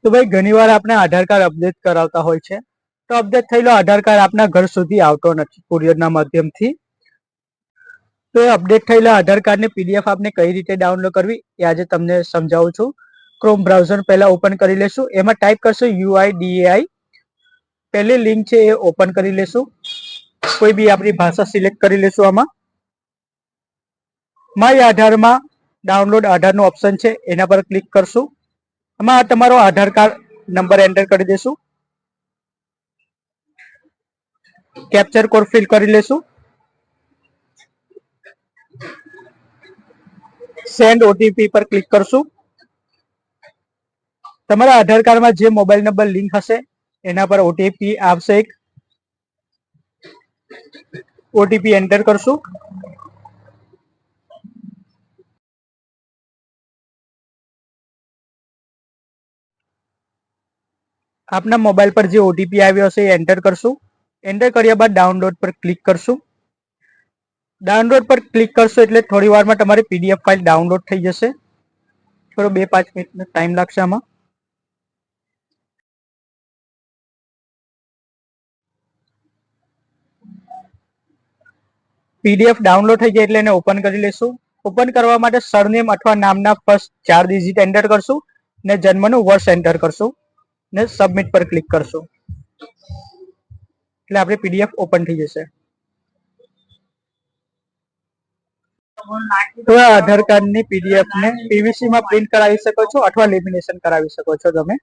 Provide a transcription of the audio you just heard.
તો ભાઈ ઘણીવાર આપણે આધાર કાર્ડ અપડેટ કરાવતા હોય છે, તો અપડેટ થયેલો આધાર કાર્ડ આપના ઘર સુધી આવતો નથી કુરિયરના માધ્યમથી. તો એ અપડેટ થયેલા આધાર કાર્ડની પીડીએફ આપણે કઈ રીતે ડાઉનલોડ કરવી એ આજે તમને સમજાવું છું. ક્રોમ બ્રાઉઝર પહેલા ઓપન કરી લેશું. એમાં ટાઈપ કરશું UIDAI. પહેલી લિંક છે એ ઓપન કરી લેશું. કોઈ બી આપણી ભાષા સિલેક્ટ કરી લેશું. આમાં માય આધારમાં ડાઉનલોડ આધારનું ઓપ્શન છે, એના પર ક્લિક કરશું. આમાં તમારો આધાર કાર્ડ નંબર એન્ટર કરી દેશું. કેપ્ચર કોડ ફિલ કરી લેશું. સેન્ડ ઓટીપી પર ક્લિક કરશું. તમારા આધાર કાર્ડમાં જે મોબાઈલ નંબર લિંક હશે એના પર ઓટીપી આવશે. એક ઓટીપી એન્ટર કરશું. આપના મોબાઈલ પર જે ઓટીપી આવ્યો હશે એ એન્ટર કરશું. એન્ટર કર્યા બાદ ડાઉનલોડ પર ક્લિક કરશું. ડાઉનલોડ પર ક્લિક કરશો એટલે થોડી વારમાં તમારી પીડીએફ ફાઇલ ડાઉનલોડ થઈ જશે. થોડો 2-5 મિનિટનો ટાઈમ લાગશે. આમાં પીડીએફ ડાઉનલોડ થઈ જાય એટલે એને ઓપન કરી લેશું. ઓપન કરવા માટે સરનેમ અથવા નામના ફર્સ્ટ 4 ડિજિટ એન્ટર કરશું ને જન્મનું વર્ષ એન્ટર કરશું ને સબમિટ પર ક્લિક કરશું એટલે આપણી પીડીએફ ઓપન થઈ જશે. તો આધાર કાર્ડની પીડીએફ ને પીવીસી માં પ્રિન્ટ કરાવી શકો છો અથવા લેમિનેશન કરાવી શકો છો તમે.